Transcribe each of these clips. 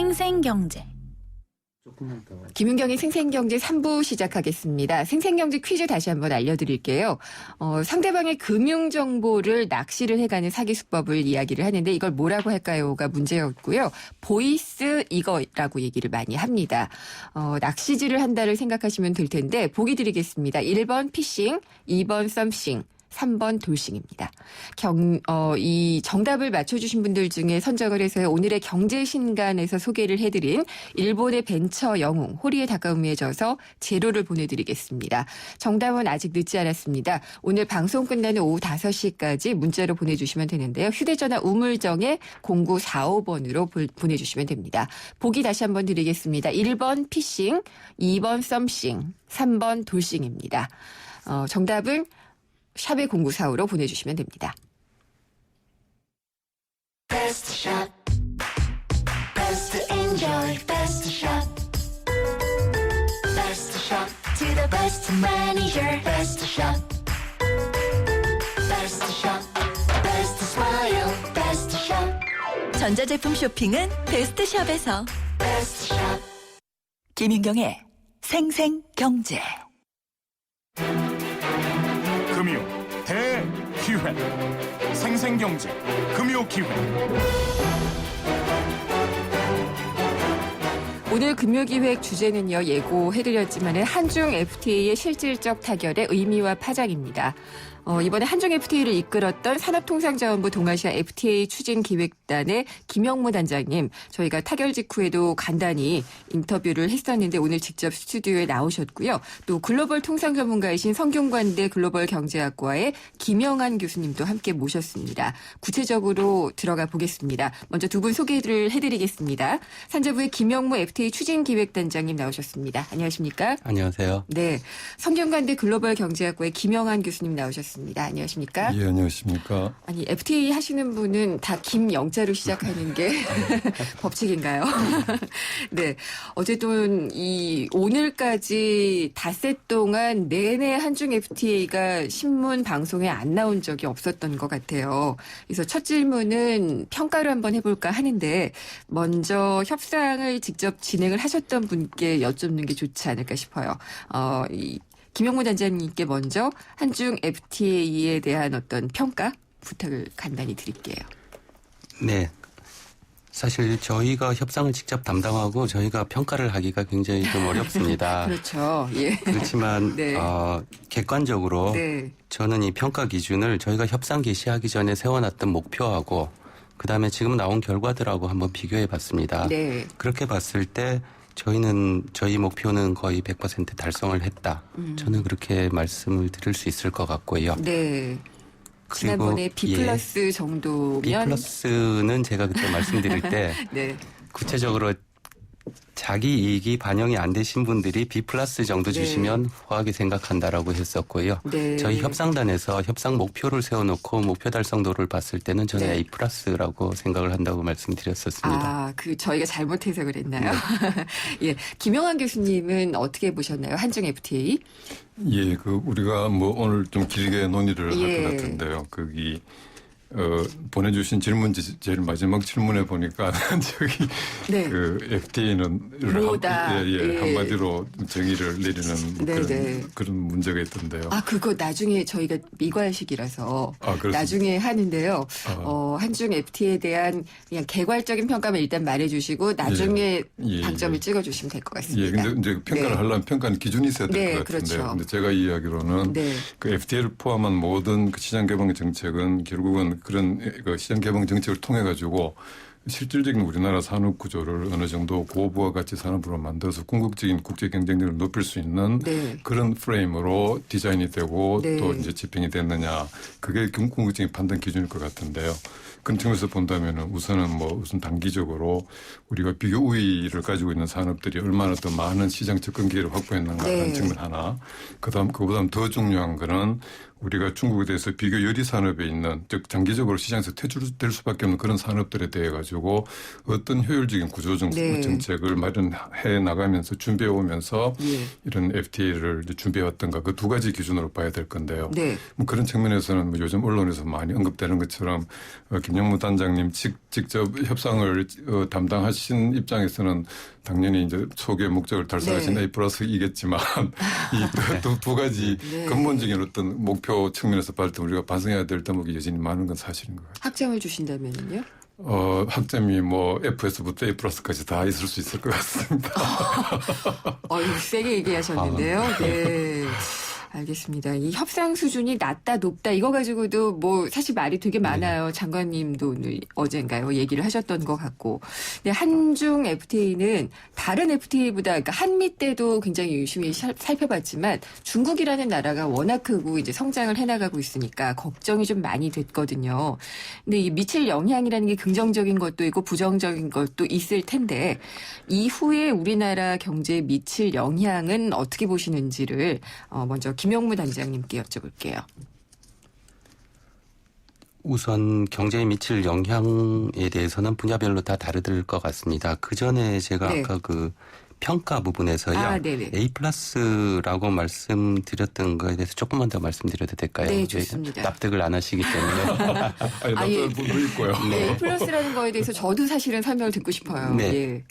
생생경제. 김윤경의 생생경제 3부 시작하겠습니다. 생생경제 퀴즈 다시 한번 알려드릴게요. 상대방의 금융정보를 낚시를 해가는 사기 수법을 이야기를 하는데 이걸 뭐라고 할까요가 문제였고요. 보이스 이거라고 얘기를 많이 합니다. 낚시질을 한다를 생각하시면 될 텐데 보기 드리겠습니다. 1번 피싱, 2번 썸씽, 3번 돌싱입니다. 이 정답을 맞춰주신 분들 중에 선정을 해서 오늘의 경제신간에서 소개를 해드린 일본의 벤처 영웅 호리에 다카우미에 져서 제로를 보내드리겠습니다. 정답은 아직 늦지 않았습니다. 오늘 방송 끝나는 오후 5시까지 문자로 보내주시면 되는데요. 휴대전화 우물정에 0945번으로 보내주시면 됩니다. 보기 다시 한번 드리겠습니다. 1번 피싱, 2번 썸씽, 3번 돌싱입니다. 정답은 샵의 0945로 보내주시면 됩니다. Best shot, best enjoy, best shot, best shot to the best manager, best shot, best shot, best smile, best shot, 전자제품 쇼핑은 베스트샵에서. best shot. 김윤경의 생생경제. 금요 대기회 생생경제 금요기회. 오늘 금요기획 주제는요. 예고해드렸지만 한중 FTA의 실질적 타결의 의미와 파장입니다. 이번에 한중 FTA를 이끌었던 산업통상자원부 동아시아 FTA 추진기획단의 김영무 단장님, 저희가 타결 직후에도 간단히 인터뷰를 했었는데 오늘 직접 스튜디오에 나오셨고요. 또 글로벌 통상 전문가이신 성균관대 글로벌경제학과의 김영한 교수님도 함께 모셨습니다. 구체적으로 들어가 보겠습니다. 먼저 두 분 소개를 해드리겠습니다. 산자부의 김영무 FTA 추진기획단장님 나오셨습니다. 안녕하십니까? 안녕하세요. 네, 성균관대 글로벌경제학과의 김영한 교수님 나오셨습니다. 안녕하십니까? 예, 안녕하십니까? 아니, FTA 하시는 분은 다 김영자로 시작하는 게 법칙인가요? 네. 어쨌든 오늘까지 닷새 동안 내내 한중 FTA가 신문 방송에 안 나온 적이 없었던 것 같아요. 그래서 첫 질문은 평가를 한번 해볼까 하는데 먼저 협상을 직접 진행을 하셨던 분께 여쭙는 게 좋지 않을까 싶어요. 김영무 단장님께 먼저 한중 FTA에 대한 어떤 평가 부탁을 간단히 드릴게요. 네. 사실 저희가 협상을 직접 담당하고 저희가 평가를 하기가 굉장히 좀 어렵습니다. 그렇죠. 예. 그렇지만 네. 객관적으로 네. 저는 이 평가 기준을 저희가 협상 개시하기 전에 세워놨던 목표하고 그다음에 지금 나온 결과들하고 한번 비교해 봤습니다. 네. 그렇게 봤을 때 저희 목표는 거의 100% 달성을 했다. 저는 그렇게 말씀을 드릴 수 있을 것 같고요. 네. 지난번에 B 플러스 정도면 B 플러스는 제가 그때 말씀드릴 때 네. 구체적으로 자기 이익이 반영이 안 되신 분들이 B 플러스 정도 네. 주시면 후하게 생각한다라고 했었고요. 네. 저희 협상단에서 협상 목표를 세워놓고 목표 달성도를 봤을 때는 저는 네. A 플러스라고 생각을 한다고 말씀드렸었습니다. 저희가 잘못해서 그랬나요? 예. 김영한 교수님은 어떻게 보셨나요? 한중 FTA? 예, 우리가 오늘 좀 길게 논의를 할 예. 것 같은데요. 보내주신 질문지 제일 마지막 질문에 보니까 네. FTA는 뭐다. 예. 한마디로 정의를 내리는 네, 네. 그런 문제가 있던데요. 그거 나중에 저희가 미괄식이라서 그렇습니다. 나중에 하는데요. 한중 FTA에 대한 그냥 개괄적인 평가만 일단 말해주시고 나중에 예. 방점을 찍어주시면 될 것 같습니다. 예, 근데 이제 평가를 네. 하려면 평가는 기준이 있어야 될 네, 것 같은데요. 그렇죠. 근데 제가 이야기로는 네. FTA를 포함한 모든 시장 개방 정책은 결국은 그런 시장 개방 정책을 통해 가지고 실질적인 우리나라 산업 구조를 어느 정도 고부와 가치 산업으로 만들어서 궁극적인 국제 경쟁력을 높일 수 있는 네. 그런 프레임으로 디자인이 되고 네. 또 이제 집행이 됐느냐, 그게 궁극적인 판단 기준일 것 같은데요. 그런 측면에서 본다면은 우선 단기적으로 우리가 비교 우위를 가지고 있는 산업들이 얼마나 더 많은 시장 접근 기회를 확보했는가 하는 네. 측면 하나. 그보다는 더 중요한 거는 우리가 중국에 대해서 비교 열의 산업에 있는 즉 장기적으로 시장에서 퇴출될 수밖에 없는 그런 산업들에 대해 가지고 어떤 효율적인 구조 네. 정책을 마련해 나가면서 준비해 오면서 예. 이런 FTA를 준비해 왔던가 그 두 가지 기준으로 봐야 될 건데요. 네. 뭐 그런 측면에서는 뭐 요즘 언론에서 많이 언급되는 것처럼 김영무 단장님 직접 협상을 담당하신 입장에서는 당연히 이제 초기의 목적을 달성하신 네. A+이겠지만 이 두 가지 네. 근본적인 어떤 목표 측면에서 봤을 때 우리가 반성해야 될 대목이 여전히 많은 건 사실인 것 같아요. 학점을 주신다면요? 학점이 뭐 F에서부터 A+까지 다 있을 수 있을 것 같습니다. 세게 얘기하셨는데요. 네. 알겠습니다. 이 협상 수준이 낮다 높다 이거 가지고도 뭐 사실 말이 되게 많아요. 장관님도 오늘 어젠가요 얘기를 하셨던 것 같고. 근데 한중 FTA는 다른 FTA보다 그러니까 한미 때도 굉장히 유심히 살펴봤지만 중국이라는 나라가 워낙 크고 이제 성장을 해나가고 있으니까 걱정이 좀 많이 됐거든요. 근데 이 미칠 영향이라는 게 긍정적인 것도 있고 부정적인 것도 있을 텐데 이후에 우리나라 경제에 미칠 영향은 어떻게 보시는지를 먼저 김영무 단장님께 여쭤볼게요. 우선 경제에 미칠 영향에 대해서는 분야별로 다 다르들 것 같습니다. 그 전에 제가 네. 아까 그 평가 부분에서요. 네네. A+라고 말씀드렸던 거에 대해서 조금만 더 말씀드려도 될까요? 네, 좋습니다. 납득을 안 하시기 때문에. 아니, 예. 나도 있고요. 네, A+라는 거에 대해서 저도 사실은 설명을 듣고 싶어요. 네. 예.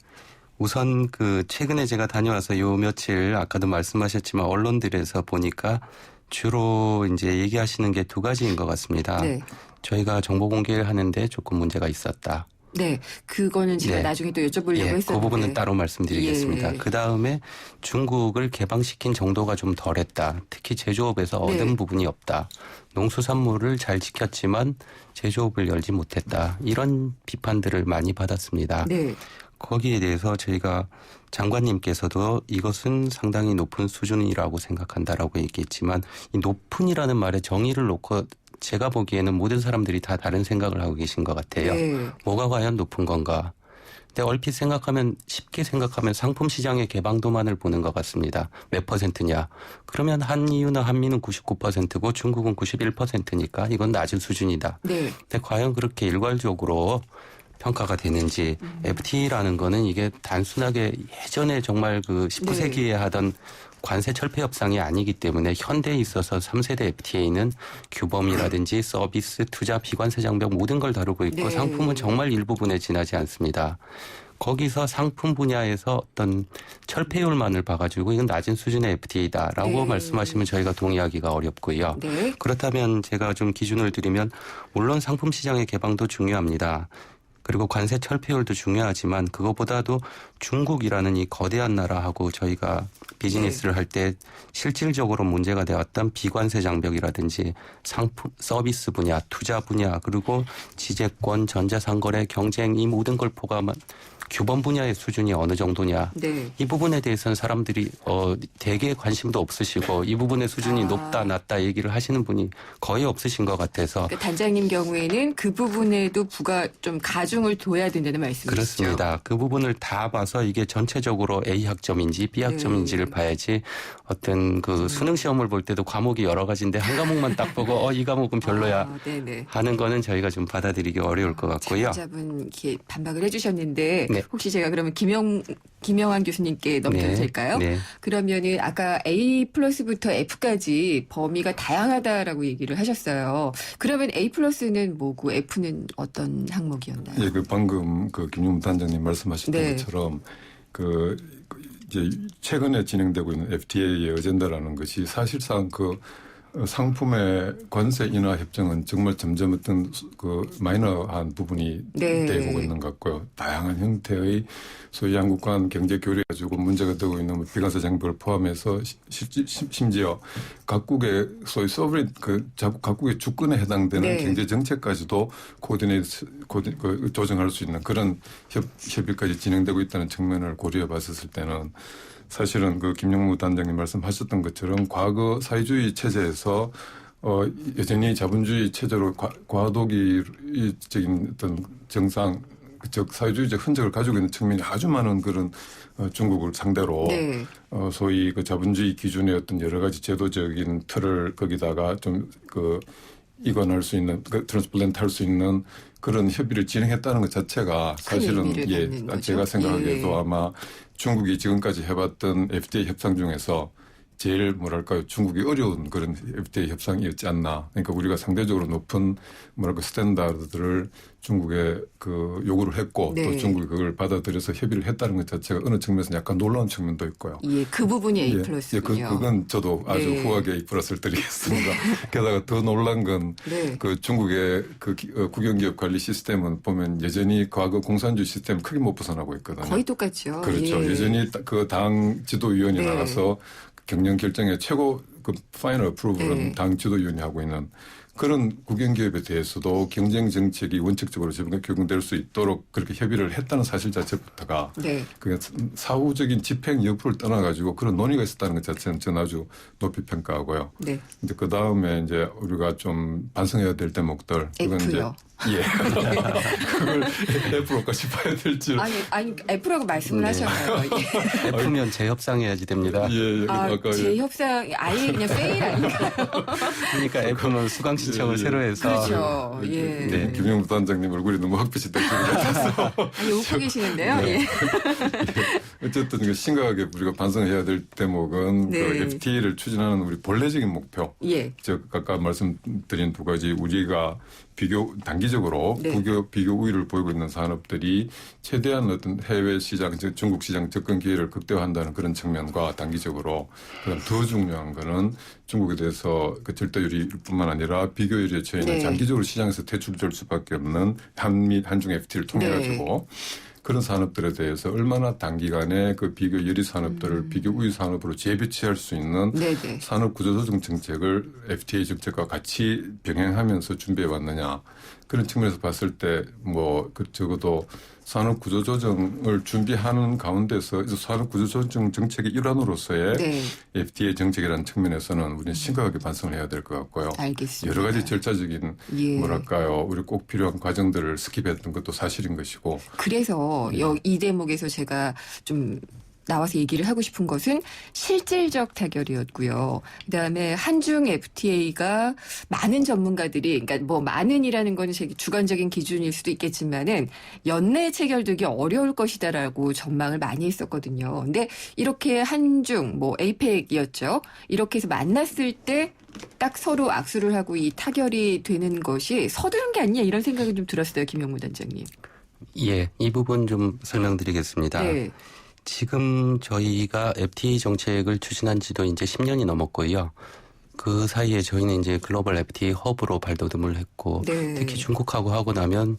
우선 그 최근에 제가 다녀와서 요 며칠 아까도 말씀하셨지만 언론들에서 보니까 주로 이제 얘기하시는 게 두 가지인 것 같습니다. 네. 저희가 정보 공개를 하는데 조금 문제가 있었다. 네, 그거는 제가 네. 나중에 또 여쭤보려고 했었는데. 그 부분은 따로 말씀드리겠습니다. 예. 그다음에 중국을 개방시킨 정도가 좀 덜했다. 특히 제조업에서 네. 얻은 부분이 없다. 농수산물을 잘 지켰지만 제조업을 열지 못했다. 이런 비판들을 많이 받았습니다. 네. 거기에 대해서 저희가 장관님께서도 이것은 상당히 높은 수준이라고 생각한다라고 얘기했지만 이 높은이라는 말에 정의를 놓고 제가 보기에는 모든 사람들이 다 다른 생각을 하고 계신 것 같아요. 네. 뭐가 과연 높은 건가? 근데 얼핏 생각하면 쉽게 생각하면 상품 시장의 개방도만을 보는 것 같습니다. 몇 %냐? 그러면 한이유나 한미는 99%고 중국은 91%니까 이건 낮은 수준이다. 네. 근데 과연 그렇게 일괄적으로 평가가 되는지 FTA라는 거는 이게 단순하게 예전에 정말 그 19세기에 하던 관세 철폐 협상이 아니기 때문에 현대에 있어서 3세대 FTA는 규범이라든지 서비스, 투자, 비관세 장벽 모든 걸 다루고 있고 네. 상품은 정말 일부분에 지나지 않습니다. 거기서 상품 분야에서 어떤 철폐율만을 봐가지고 이건 낮은 수준의 FTA다라고 네. 말씀하시면 저희가 동의하기가 어렵고요. 네. 그렇다면 제가 좀 기준을 드리면 물론 상품 시장의 개방도 중요합니다. 그리고 관세 철폐율도 중요하지만 그것보다도 중국이라는 이 거대한 나라하고 저희가 비즈니스를 할 때 실질적으로 문제가 되었던 비관세 장벽이라든지 상품, 서비스 분야, 투자 분야 그리고 지재권, 전자상거래, 경쟁 이 모든 걸 포함한 규범 분야의 수준이 어느 정도냐. 네. 이 부분에 대해서는 사람들이 되게 관심도 없으시고 이 부분의 수준이 높다 낮다 얘기를 하시는 분이 거의 없으신 것 같아서 그러니까 단장님 경우에는 그 부분에도 좀 가중을 둬야 된다는 말씀이시죠? 그렇습니다. 그 부분을 다 봐서 이게 전체적으로 A 학점인지 B 학점인지를 봐야지 어떤 그 수능 시험을 볼 때도 과목이 여러 가지인데 한 과목만 딱 보고 이 과목은 별로야 네네. 하는 거는 저희가 좀 받아들이기 어려울 것 같고요. 자분 이렇게 반박을 해주셨는데 네. 혹시 제가 그러면 김영환 교수님께 넘겨도 네. 될까요? 네. 그러면은 아까 A+부터 F까지 범위가 다양하다라고 얘기를 하셨어요. 그러면 A+는 뭐고 F는 어떤 항목이었나요? 예, 방금 김용무 단장님 말씀하셨던 네. 것처럼 이제 최근에 진행되고 있는 FTA의 어젠다라는 것이 사실상 상품의 관세 인하 협정은 정말 점점 어떤 마이너한 부분이 네. 되고 있는 것 같고요. 다양한 형태의 소위 양국 간 경제 교류 가지고 문제가 되고 있는 비관세 장벽을 포함해서 심지어 각국의 소위 서브린 각국의 주권에 해당되는 네. 경제 정책까지도 조정할 수 있는 그런 협의까지 진행되고 있다는 측면을 고려해 봤었을 때는 사실은 김영무 단장님 말씀하셨던 것처럼 과거 사회주의 체제에서 여전히 자본주의 체제로 과도기적인 어떤 정상 즉 사회주의적 흔적을 가지고 있는 측면이 아주 많은 그런 중국을 상대로 네. 소위 그 자본주의 기준의 어떤 여러 가지 제도적인 틀을 거기다가 좀 이관할 수 있는 트랜스플랜트 할 수 있는 그런 협의를 진행했다는 것 자체가 사실은 의미를 갖는 거죠. 제가 생각하기에도 예. 아마 중국이 지금까지 해봤던 FTA 협상 중에서 제일 뭐랄까요 중국이 어려운 그런 FTA 협상이었지 않나. 그러니까 우리가 상대적으로 높은 스탠다드들을 중국에 요구를 했고 네. 또 중국이 그걸 받아들여서 협의를 했다는 것 자체가 어느 측면에서 약간 놀라운 측면도 있고요. 예, 그 부분이 A 플러스군요. 그건 저도 아주 네. 후하게 A 플러스를 드리겠습니다. 게다가 더 놀란 건 네. 중국의 국영기업 관리 시스템은 보면 여전히 과거 공산주의 시스템 크게 못 벗어나고 있거든요. 거의 똑같죠. 그렇죠. 예. 여전히 그 당 지도위원이 네. 나가서 경영 결정의 최고 파이널 어프로브는 네. 당 지도위원이 하고 있는 그런 국영기업에 대해서도 경쟁 정책이 원칙적으로 적용될 수 있도록 그렇게 협의를 했다는 사실 자체부터가 네. 그 사후적인 집행 여부를 떠나가지고 그런 논의가 있었다는 것 자체는 저는 아주 높이 평가하고요. 네. 이제 그 다음에 이제 우리가 좀 반성해야 될 대목들. 그건 F요. 예. 그걸 F로까지 봐야 될지. 아니 F라고 말씀을 네. 하셨나요? 예. F면 재협상해야지 됩니다. 예. 아까 제 협상 아예 그냥 페일 아닌가요? 그러니까 F는 수강 신청을 예, 예. 새로 해서 그렇죠. 예. 네. 김영무 단장님 얼굴이 너무 흑빛이 될 것 같아서. 아니, 웃고 계시는데요. 네. 예. 어쨌든 심각하게 우리가 반성해야 될 대목은 네. 그 FTA를 추진하는 우리 본래적인 목표. 예. 즉 아까 말씀드린 두 가지 우리가 단기적으로 네. 비교 우위를 보이고 있는 산업들이 최대한 어떤 해외 시장, 즉 중국 시장 접근 기회를 극대화한다는 그런 측면과 단기적으로 그다음 더 중요한 거는 중국에 대해서 그 절대유리뿐만 아니라 비교유리에 처해 있는 네. 장기적으로 시장에서 퇴출될 수밖에 없는 한중 FTA를 통해 가지고 그런 산업들에 대해서 얼마나 단기간에 그 비교 유리 산업들을 비교 우위 산업으로 재배치할 수 있는 네네. 산업 구조조정 정책을 FTA 정책과 같이 병행하면서 준비해 왔느냐. 그런 측면에서 봤을 때 적어도 산업 구조조정을 준비하는 가운데서 산업 구조조정 정책의 일환으로서의 네. FTA 정책이라는 측면에서는 우리는 심각하게 반성을 해야 될 것 같고요. 알겠습니다. 여러 가지 절차적인 예. 우리 꼭 필요한 과정들을 스킵했던 것도 사실인 것이고. 그래서 이 대목에서 제가 좀 나와서 얘기를 하고 싶은 것은 실질적 타결이었고요. 그다음에 한중 FTA가 많은 전문가들이 그러니까 많은이라는 거는 제 주관적인 기준일 수도 있겠지만은 연내 체결되기 어려울 것이다라고 전망을 많이 했었거든요. 근데 이렇게 한중 APEC이었죠. 이렇게 해서 만났을 때 딱 서로 악수를 하고 이 타결이 되는 것이 서두른 게 아니냐 이런 생각이 좀 들었어요. 김영무 단장님. 예, 이 부분 좀 설명드리겠습니다. 네. 지금 저희가 FTA 정책을 추진한 지도 이제 10년이 넘었고요. 그 사이에 저희는 이제 글로벌 FTA 허브로 발돋움을 했고 네. 특히 중국하고 하고 나면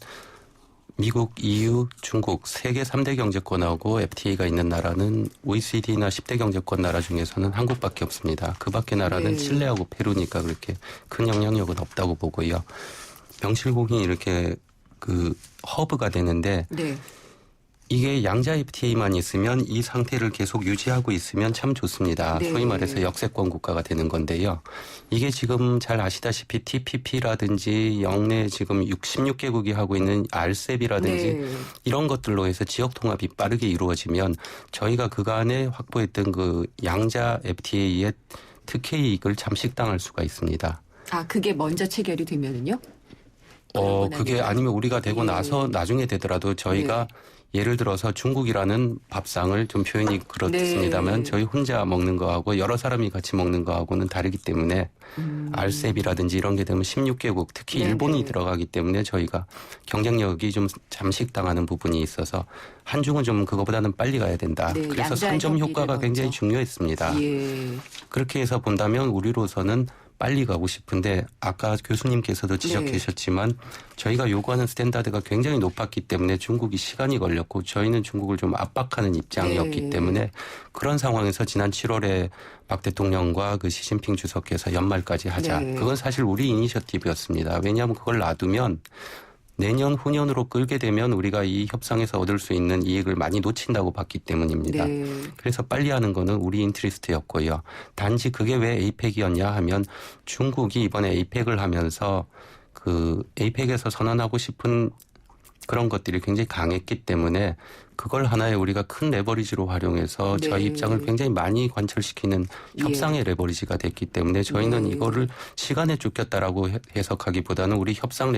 미국, EU, 중국 세계 3대 경제권하고 FTA가 있는 나라는 OECD나 10대 경제권 나라 중에서는 한국밖에 없습니다. 그 밖의 나라는 네. 칠레하고 페루니까 그렇게 큰 영향력은 없다고 보고요. 명실공히 이렇게 허브가 되는데 네. 이게 양자 FTA만 있으면 이 상태를 계속 유지하고 있으면 참 좋습니다. 네. 소위 말해서 역세권 국가가 되는 건데요. 이게 지금 잘 아시다시피 TPP라든지 영내 지금 16개국이 하고 있는 RCEP이라든지 네. 이런 것들로 해서 지역 통합이 빠르게 이루어지면 저희가 그간에 확보했던 그 양자 FTA의 특혜이익을 잠식당할 수가 있습니다. 아, 그게 먼저 체결이 되면은요? 그게 아니면 우리가 되고 예. 나서 나중에 되더라도 저희가 예를 들어서 중국이라는 밥상을 좀 표현이 그렇습니다만 네. 저희 혼자 먹는 거하고 여러 사람이 같이 먹는 거하고는 다르기 때문에 RCEP이라든지 이런 게 되면 16개국 특히 네네. 일본이 들어가기 때문에 저희가 경쟁력이 좀 잠식당하는 부분이 있어서 한중은 좀 그거보다는 빨리 가야 된다. 네, 그래서 양자 선점 협의를 효과가 굉장히 먼저. 중요했습니다. 예. 그렇게 해서 본다면 우리로서는 빨리 가고 싶은데 아까 교수님께서도 지적하셨지만 저희가 요구하는 스탠다드가 굉장히 높았기 때문에 중국이 시간이 걸렸고 저희는 중국을 좀 압박하는 입장이었기 네. 때문에 그런 상황에서 지난 7월에 박 대통령과 그 시진핑 주석께서 연말까지 하자. 네. 그건 사실 우리 이니셔티브였습니다. 왜냐하면 그걸 놔두면 내년 후년으로 끌게 되면 우리가 이 협상에서 얻을 수 있는 이익을 많이 놓친다고 봤기 때문입니다. 네. 그래서 빨리 하는 거는 우리 인트리스트였고요. 단지 그게 왜 에이펙이었냐 하면 중국이 이번에 에이펙을 하면서 그 에이펙에서 선언하고 싶은 그런 것들이 굉장히 강했기 때문에 그걸 하나의 우리가 큰 레버리지로 활용해서 네. 저희 입장을 굉장히 많이 관철시키는 협상의 레버리지가 됐기 때문에 저희는 네. 이거를 시간에 쫓겼다라고 해석하기보다는 우리 협상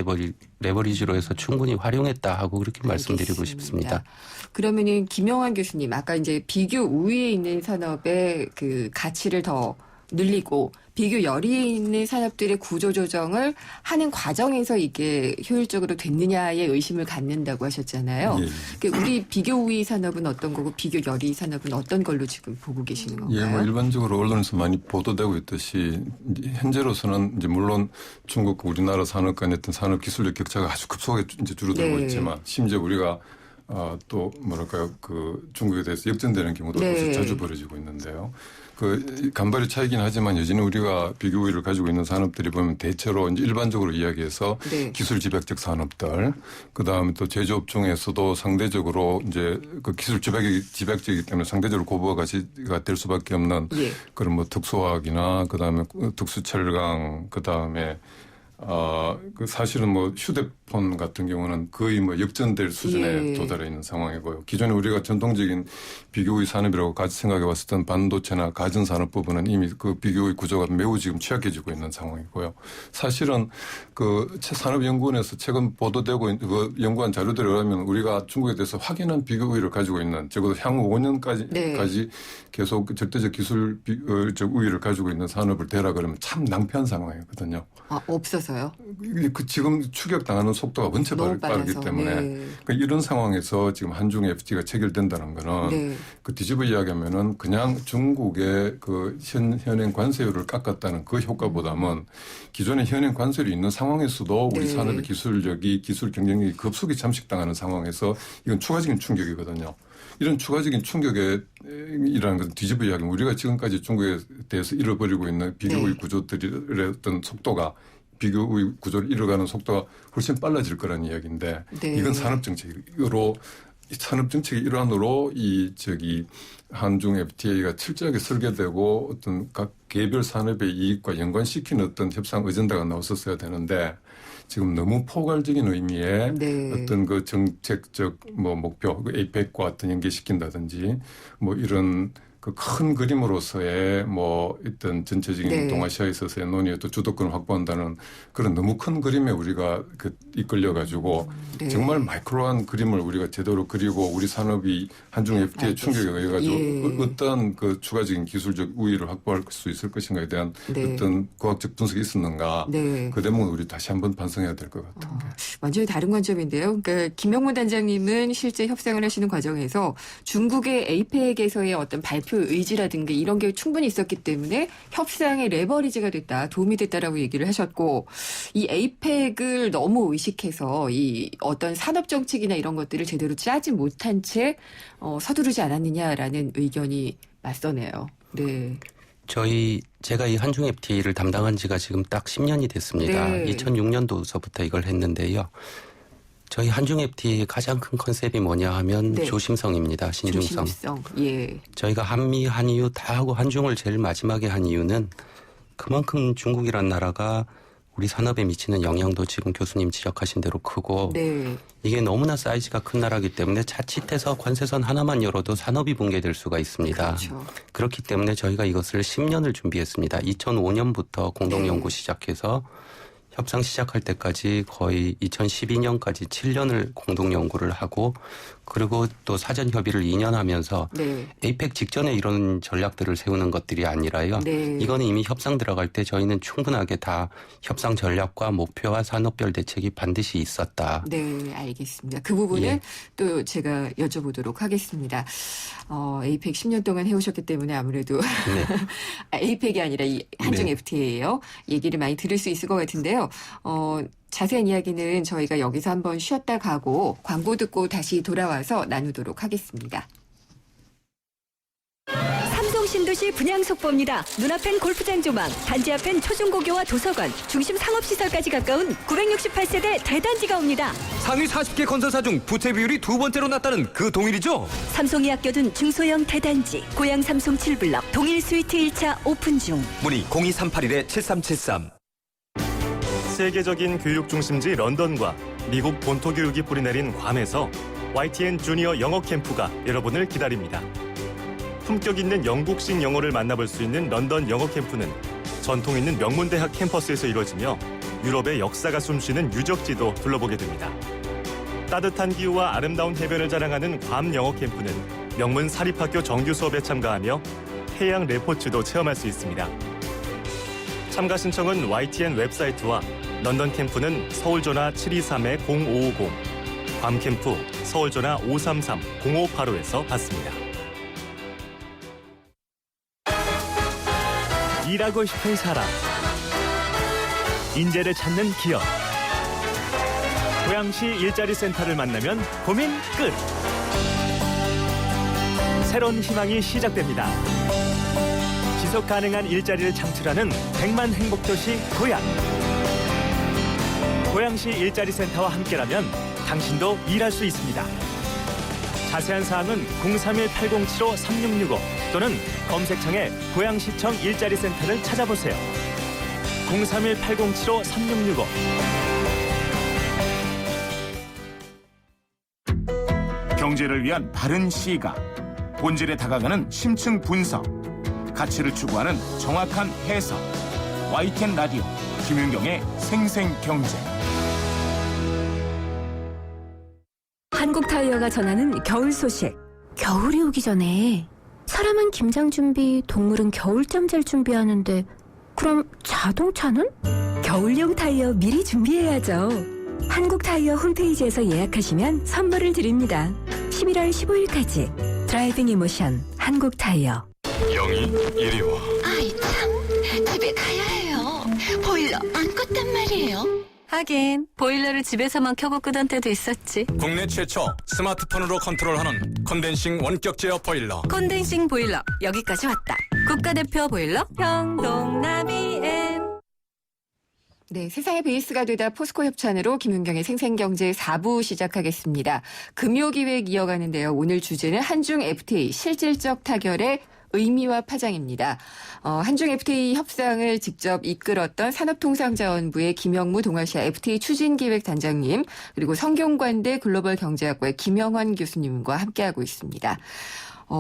레버리지로 해서 충분히 활용했다 하고 그렇게 말씀드리고 알겠습니다. 싶습니다. 그러면은 김영환 교수님 아까 이제 비교 우위에 있는 산업의 그 가치를 더 늘리고 비교 열의에 있는 산업들의 구조 조정을 하는 과정에서 이게 효율적으로 됐느냐에 의심을 갖는다고 하셨잖아요. 예. 그 우리 비교 우위 산업은 어떤 거고 비교 열의 산업은 어떤 걸로 지금 보고 계시는 건가요? 예, 뭐 일반적으로 언론에서 많이 보도되고 있듯이 이제 현재로서는 이제 물론 중국과 우리나라 산업 간의 어떤 산업 기술력 격차가 아주 급속하게 이제 줄어들고 네. 있지만 심지어 우리가 또 뭐랄까요 그 중국에 대해서 역전되는 경우도 네. 자주 벌어지고 있는데요. 그 간발의 차이긴 하지만 여전히 우리가 비교 우위를 가지고 있는 산업들이 보면 대체로 이제 일반적으로 이야기해서 네. 기술 집약적 산업들, 그 다음에 또 제조업 중에서도 상대적으로 이제 그 기술 집약적이기 때문에 상대적으로 고부가 가치가 될 수밖에 없는 예. 그런 뭐 특수화학이나 그 다음에 특수철강, 그 다음에 그 사실은 뭐 휴대폰 같은 경우는 거의 뭐 역전될 수준에 예. 도달해 있는 상황이고요. 기존에 우리가 전통적인 비교의 산업이라고 같이 생각해 왔었던 반도체나 가전산업 부분은 이미 그 비교의 구조가 매우 지금 취약해지고 있는 상황이고요. 사실은 그 산업연구원에서 최근 보도되고 있는 그 연구한 자료들에 의하면 우리가 중국에 대해서 확연한 비교의를 가지고 있는 적어도 향후 5년까지 네. 계속 절대적 기술적 우위를 가지고 있는 산업을 대라 그러면 참 낭패한 상황이거든요. 없어서요? 그 지금 추격당하는 속도가 원체 너무 빠르기 빨라서. 때문에 네. 그러니까 이런 상황에서 지금 한중 FTA가 체결된다는 거는 네. 그 뒤집어 이야기하면은 그냥 중국의 그 현행 관세율을 깎았다는 그 효과보다는 기존의 현행 관세율이 있는 상황에서도 우리 네. 산업의 기술 경쟁력이 급속히 잠식당하는 상황에서 이건 추가적인 충격이거든요. 이런 추가적인 충격이라는 것은 뒤집어 이야기하면 우리가 지금까지 중국에 대해서 잃어버리고 있는 비교의 네. 구조들의 어떤 속도가 비교의 구조를 잃어가는 속도가 훨씬 빨라질 거라는 이야기인데 네. 이건 산업정책으로 산업정책의 일환으로 한중 FTA가 철저하게 설계되고 어떤 각 개별 산업의 이익과 연관시키는 어떤 협상 어젠다가 나왔었어야 되는데 지금 너무 포괄적인 의미의 네. 어떤 그 정책적 뭐 목표, 그 에이펙과 어떤 연계시킨다든지 뭐 이런 그 큰 그림으로서의 뭐 어떤 전체적인 네. 동아시아에 있어서의 논의의 또 주도권을 확보한다는 그런 너무 큰 그림에 우리가 이끌려 가지고 네. 정말 마이크로한 그림을 우리가 제대로 그리고 우리 산업이 한중 FTA 충격에 의해 가지고 예. 어떤 그 추가적인 기술적 우위를 확보할 수 있을 것인가에 대한 네. 어떤 과학적 분석이 있었는가 네. 그 대목은 우리 다시 한번 반성해야 될 것 같은 게. 완전히 다른 관점인데요. 그러니까 김영문 단장님은 실제 협상을 하시는 과정에서 중국의 에이펙에서의 어떤 발표 의지라든가 이런 게 충분히 있었기 때문에 협상의 레버리지가 됐다, 도움이 됐다라고 얘기를 하셨고 이 에이펙을 너무 의식해서 이 어떤 산업 정책이나 이런 것들을 제대로 짜지 못한 채 서두르지 않았느냐라는 의견이 맞서네요. 네. 제가 이 한중 FTA를 담당한 지가 지금 딱 10년이 됐습니다. 네. 2006년도서부터 이걸 했는데요. 저희 한중 FTA의 가장 큰 컨셉이 뭐냐 하면 네. 조심성입니다. 신중성. 조심성. 예. 저희가 한미, 한이유 다 하고 한중을 제일 마지막에 한 이유는 그만큼 중국이란 나라가 우리 산업에 미치는 영향도 지금 교수님 지적하신 대로 크고 네. 이게 너무나 사이즈가 큰 나라이기 때문에 자칫해서 관세선 하나만 열어도 산업이 붕괴될 수가 있습니다. 그렇죠. 그렇기 때문에 저희가 이것을 10년을 준비했습니다. 2005년부터 공동연구 네. 시작해서 협상 시작할 때까지 거의 2012년까지 7년을 공동연구를 하고 그리고 또 사전 협의를 2년 하면서 네. 에이펙 직전에 이런 전략들을 세우는 것들이 아니라요. 네. 이거는 이미 협상 들어갈 때 저희는 충분하게 다 협상 전략과 목표와 산업별 대책이 반드시 있었다. 네, 알겠습니다. 그 부분은 예. 또 제가 여쭤보도록 하겠습니다. 에이펙 10년 동안 해오셨기 때문에 아무래도 네. 에이펙이 아니라 이 한중 네. FTA예요. 얘기를 많이 들을 수 있을 것 같은데요. 자세한 이야기는 저희가 여기서 한번 쉬었다 가고 광고 듣고 다시 돌아와서 나누도록 하겠습니다. 삼성 신도시 분양 속보입니다. 눈앞엔 골프장 조망, 단지 앞엔 초중고교와 도서관, 중심 상업시설까지 가까운 968세대 대단지가 옵니다. 상위 40개 건설사 중 부채 비율이 두 번째로 낮다는 그 동일이죠. 삼성이 아껴둔 중소형 대단지, 고양 삼성 7블럭, 동일 스위트 1차 오픈 중. 문의 02381-7373. 세계적인 교육 중심지 런던과 미국 본토 교육이 뿌리내린 괌에서 YTN 주니어 영어 캠프가 여러분을 기다립니다. 품격 있는 영국식 영어를 만나볼 수 있는 런던 영어 캠프는 전통 있는 명문대학 캠퍼스에서 이루어지며 유럽의 역사가 숨쉬는 유적지도 둘러보게 됩니다. 따뜻한 기후와 아름다운 해변을 자랑하는 괌 영어 캠프는 명문 사립학교 정규 수업에 참가하며 해양 레포츠도 체험할 수 있습니다. 참가 신청은 YTN 웹사이트와 런던 캠프는 서울전화 723-0550, 괌 캠프 서울전화 533-0585에서 받습니다. 일하고 싶은 사람, 인재를 찾는 기업, 고양시 일자리 센터를 만나면 고민 끝. 새로운 희망이 시작됩니다. 지속 가능한 일자리를 창출하는 100만 행복도시 고양. 고양시 일자리 센터와 함께라면 당신도 일할 수 있습니다. 자세한 사항은 031-807-3665 또는 검색창에 고양시청 일자리 센터를 찾아보세요. 031-807-3665. 경제를 위한 바른 시각, 본질에 다가가는 심층 분석, 가치를 추구하는 정확한 해석. YTN 라디오 김윤경의 생생경제. 한국타이어가 전하는 겨울 소식. 겨울이 오기 전에 사람은 김장 준비, 동물은 겨울잠 잘 준비하는데 그럼 자동차는? 겨울용 타이어 미리 준비해야죠. 한국타이어 홈페이지에서 예약하시면 선물을 드립니다. 11월 15일까지 드라이빙 이모션 한국타이어. 영희, 이리 와. 아이 참, 집에 가야 해요. 보일러 안 껐단 말이에요. 하긴 보일러를 집에서만 켜고 끄던 때도 있었지. 국내 최초 스마트폰으로 컨트롤하는 컨덴싱 원격 제어 보일러. 컨덴싱 보일러 여기까지 왔다. 국가대표 보일러 평동나비엔. 네, 세상의 베이스가 되다 포스코 협찬으로 김윤경의 생생경제 4부 시작하겠습니다. 금요기획 이어가는데요. 오늘 주제는 한중 FTA 실질적 타결의 의미와 파장입니다. 한중 FTA 협상을 직접 이끌었던 산업통상자원부의 김영무 동아시아 FTA 추진기획단장님, 그리고 성균관대 글로벌경제학과의 김영환 교수님과 함께하고 있습니다.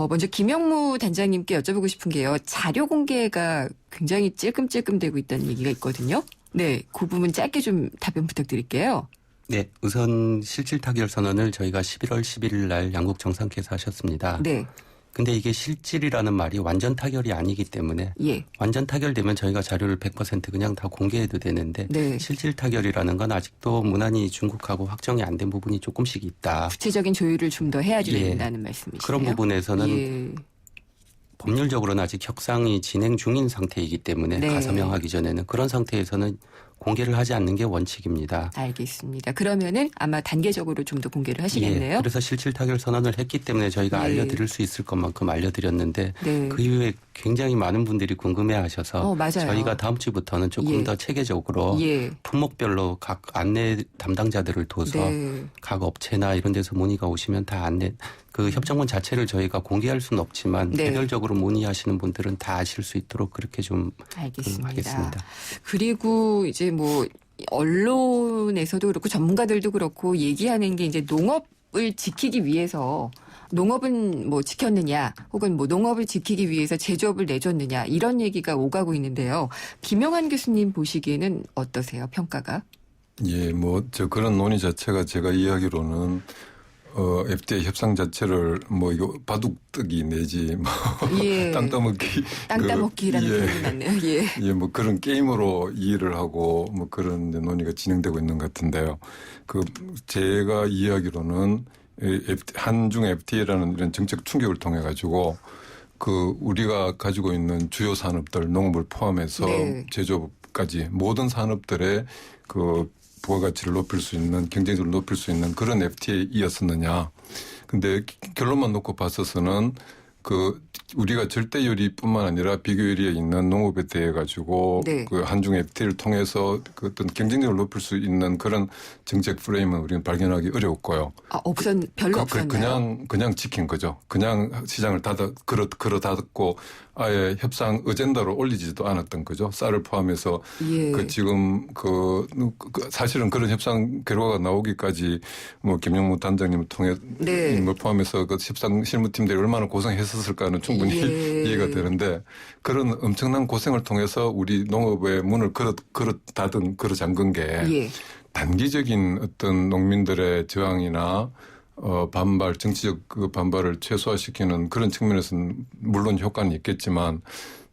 먼저 김영무 단장님께 여쭤보고 싶은 게요. 자료 공개가 굉장히 찔끔찔끔되고 있다는 얘기가 있거든요. 네, 그 부분 짧게 좀 답변 부탁드릴게요. 네, 우선 실질 타결 선언을 저희가 11월 11일 날 양국 정상께서 하셨습니다. 네. 근데 이게 실질이라는 말이 완전 타결이 아니기 때문에 예. 완전 타결되면 저희가 자료를 100% 그냥 다 공개해도 되는데 네. 실질 타결이라는 건 아직도 무난히 중국하고 확정이 안 된 부분이 조금씩 있다. 구체적인 조율을 좀 더 해야 예. 된다는 말씀이시네요. 그런 부분에서는 예. 법률적으로는 아직 협상이 진행 중인 상태이기 때문에 네. 가서명하기 전에는 그런 상태에서는 공개를 하지 않는 게 원칙입니다. 알겠습니다. 그러면은 아마 단계적으로 좀 더 공개를 하시겠네요. 예, 그래서 실질 타결 선언을 했기 때문에 저희가 네. 알려드릴 수 있을 것만큼 알려드렸는데 네. 그 이후에 굉장히 많은 분들이 궁금해하셔서 맞아요. 저희가 다음 주부터는 조금 예. 더 체계적으로 예. 품목별로 각 안내 담당자들을 둬서 네. 각 업체나 이런 데서 문의가 오시면 다 안내 그 협정문 자체를 저희가 공개할 수는 없지만 네. 개별적으로 문의하시는 분들은 다 아실 수 있도록 그렇게 좀 알겠습니다. 하겠습니다. 그리고 이제 뭐 언론에서도 그렇고 전문가들도 그렇고 얘기하는 게 이제 농업을 지키기 위해서 농업은 뭐 지켰느냐 혹은 뭐 농업을 지키기 위해서 제조업을 내줬느냐 이런 얘기가 오가고 있는데요. 김영환 교수님 보시기에는 어떠세요? 평가가? 예, 그런 논의 자체가 제가 이야기로는 FTA 협상 자체를 이거 바둑뜨기 내지 예. 땅 따먹기 땅따먹기라는 표현이 맞네요. 예. 예, 그런 게임으로 이해를 하고 그런 논의가 진행되고 있는 것 같은데요. 제가 이야기로는 한중 FTA라는 이런 정책 충격을 통해 가지고 우리가 가지고 있는 주요 산업들 농업을 포함해서 네. 제조업까지 모든 산업들의 부가가치를 높일 수 있는 경쟁력을 높일 수 있는 그런 FTA이었었느냐. 근데 결론만 놓고 봤어서는 우리가 절대유리뿐만 아니라 비교유리에 있는 농업에 대해 가지고 네. 그 한중 FTA를 통해서 그 어떤 경쟁력을 높일 수 있는 그런 정책 프레임은 우리는 발견하기 어려웠고요. 별로 없었나요? 그냥 지킨 거죠. 그냥 시장을 걸어 닫았고 아예 협상 어젠다로 올리지도 않았던 거죠. 쌀을 포함해서 예. 지금 사실은 그런 협상 결과가 나오기까지 뭐 김영무 단장님을 통해 네. 걸 포함해서 그 협상 실무팀들이 얼마나 고생했었을까는 충분히 이해가 되는데 그런 엄청난 고생을 통해서 우리 농업의 문을 걸어 잠근 게 예. 단기적인 어떤 농민들의 저항이나 정치적 그 반발을 최소화시키는 그런 측면에서는 물론 효과는 있겠지만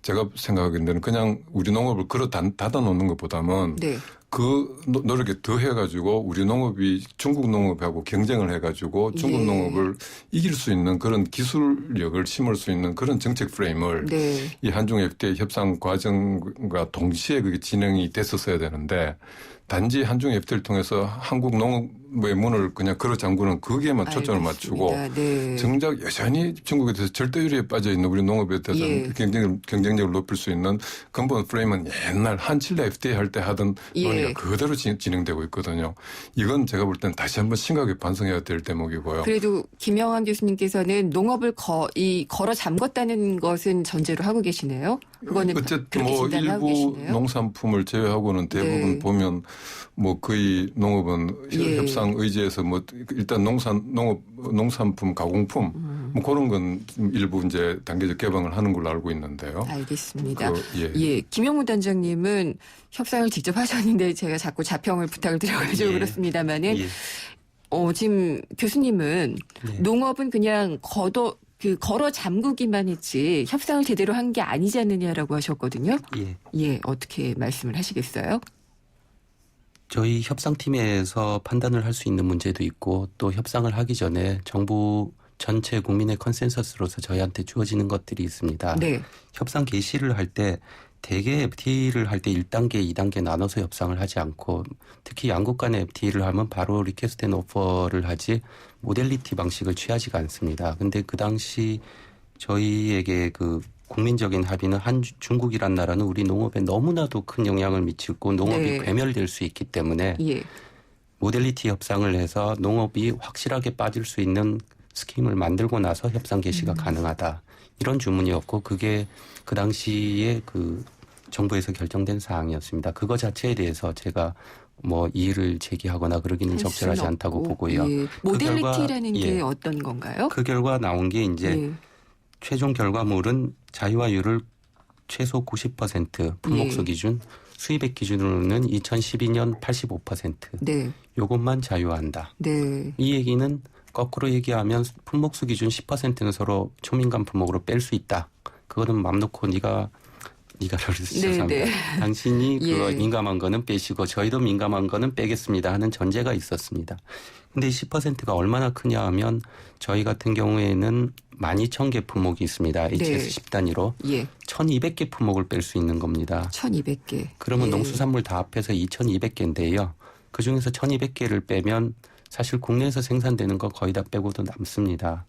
제가 생각하기에는 그냥 우리 농업을 닫아놓는 것보다는 네. 그 노력에 더 해가지고 우리 농업이 중국 농업하고 경쟁을 해가지고 중국 예. 농업을 이길 수 있는 그런 기술력을 심을 수 있는 그런 정책 프레임을 네. 이 한중 FTA 협상 과정과 동시에 그게 진행이 됐었어야 되는데 단지 한중 FTA를 통해서 한국 농업의 문을 그냥 걸어 잠그는 거기에만 초점을 맞추고 네. 정작 여전히 중국에 대해서 절대유리에 빠져 있는 우리 농업에 대해서 예. 경쟁력을 높일 수 있는 근본 프레임은 옛날 한칠레 FTA 할 때 하던 논의가 예. 그대로 진행되고 있거든요. 이건 제가 볼 때는 다시 한번 심각하게 반성해야 될 대목이고요. 그래도 김영환 교수님께서는 농업을 걸어 잠궜다는 것은 전제로 하고 계시네요. 그거는 어쨌든 그렇게 뭐 진단하고 일부 계시네요. 농산품을 제외하고는 대부분 네. 보면 뭐 거의 농업은 예. 협상 의지에서 뭐 일단 농산품 가공품 뭐 그런 건 일부 이제 단계적 개방을 하는 걸로 알고 있는데요. 알겠습니다. 예. 예, 김영무 단장님은 협상을 직접 하셨는데 제가 자꾸 자평을 부탁을 드려가지고 예. 그렇습니다만은 예. 지금 교수님은 네. 농업은 그냥 걸어 잠그기만 했지 협상을 제대로 한 게 아니지 않느냐라고 하셨거든요. 예. 예, 어떻게 말씀을 하시겠어요? 저희 협상팀에서 판단을 할 수 있는 문제도 있고 또 협상을 하기 전에 정부 전체 국민의 컨센서스로서 저희한테 주어지는 것들이 있습니다. 네. 협상 개시를 할 때 대개 FTA를 할 때 1단계, 2단계 나눠서 협상을 하지 않고 특히 양국 간의 FTA를 하면 바로 리퀘스트 앤 오퍼를 하지 모델리티 방식을 취하지가 않습니다. 근데 그 당시 저희에게 그 국민적인 합의는 중국이란 나라는 우리 농업에 너무나도 큰 영향을 미치고 농업이 네. 괴멸될 수 있기 때문에 예. 모델리티 협상을 해서 농업이 확실하게 빠질 수 있는 스킴을 만들고 나서 협상 개시가 가능하다. 이런 주문이었고 그게 그 당시에 그 정부에서 결정된 사항이었습니다. 그거 자체에 대해서 제가 뭐 이의를 제기하거나 그러기는 적절하지 않다고 보고요. 예. 그 모델리티라는 결과, 게 예. 어떤 건가요? 그 결과 나온 게 이제 예. 최종 결과물은 자유화율을 최소 90% 품목수 예. 기준, 수입액 기준으로는 2012년 85%. 네. 요것만 자유화한다. 네. 이 얘기는 거꾸로 얘기하면 품목수 기준 10%는 서로 초민감 품목으로 뺄 수 있다. 그거는 맘 놓고 네가를 죄송합니다. 네. 당신이 그거 예. 민감한 거는 빼시고 저희도 민감한 거는 빼겠습니다 하는 전제가 있었습니다. 근데 10%가 얼마나 크냐 하면 저희 같은 경우에는 12,000개 품목이 있습니다. HS 10단위로. 예. 1,200개 품목을 뺄 수 있는 겁니다. 1,200개. 그러면 예. 농수산물 다 합해서 2,200개인데요. 그중에서 1,200개를 빼면 사실 국내에서 생산되는 거 거의 다 빼고도 남습니다.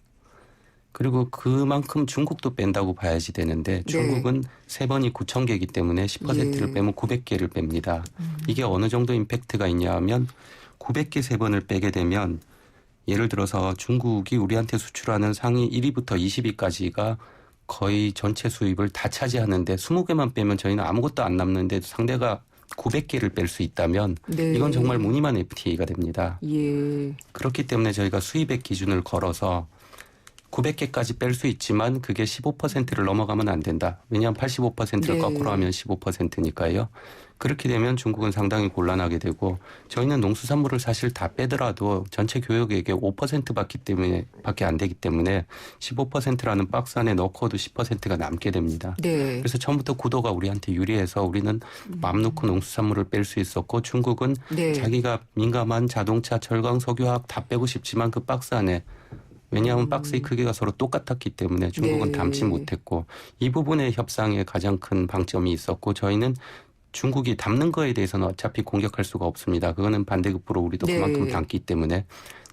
그리고 그만큼 중국도 뺀다고 봐야지 되는데 중국은 세 번이 9,000개이기 때문에 10%를 예. 빼면 900개를 뺍니다. 이게 어느 정도 임팩트가 있냐 하면 900개 세 번을 빼게 되면 예를 들어서 중국이 우리한테 수출하는 상위 1위부터 20위까지가 거의 전체 수입을 다 차지하는데 20개만 빼면 저희는 아무것도 안 남는데 상대가 900개를 뺄 수 있다면 네. 이건 정말 무늬만 FTA가 됩니다. 예. 그렇기 때문에 저희가 수입액 기준을 걸어서 900개까지 뺄 수 있지만 그게 15%를 넘어가면 안 된다. 왜냐하면 85%를 네. 거꾸로 하면 15%니까요. 그렇게 되면 중국은 상당히 곤란하게 되고 저희는 농수산물을 사실 다 빼더라도 전체 교역액의 5%밖에 안 되기 때문에 15%라는 박스 안에 넣고도 10%가 남게 됩니다. 네. 그래서 처음부터 구도가 우리한테 유리해서 우리는 맘 놓고 농수산물을 뺄 수 있었고 중국은 네. 자기가 민감한 자동차, 철강, 석유화학 다 빼고 싶지만 그 박스 안에 왜냐하면 박스의 크기가 서로 똑같았기 때문에 중국은 네. 담지 못했고 이 부분의 협상에 가장 큰 방점이 있었고 저희는 중국이 담는 거에 대해서는 어차피 공격할 수가 없습니다. 그거는 반대급부로 우리도 네. 그만큼 담기 때문에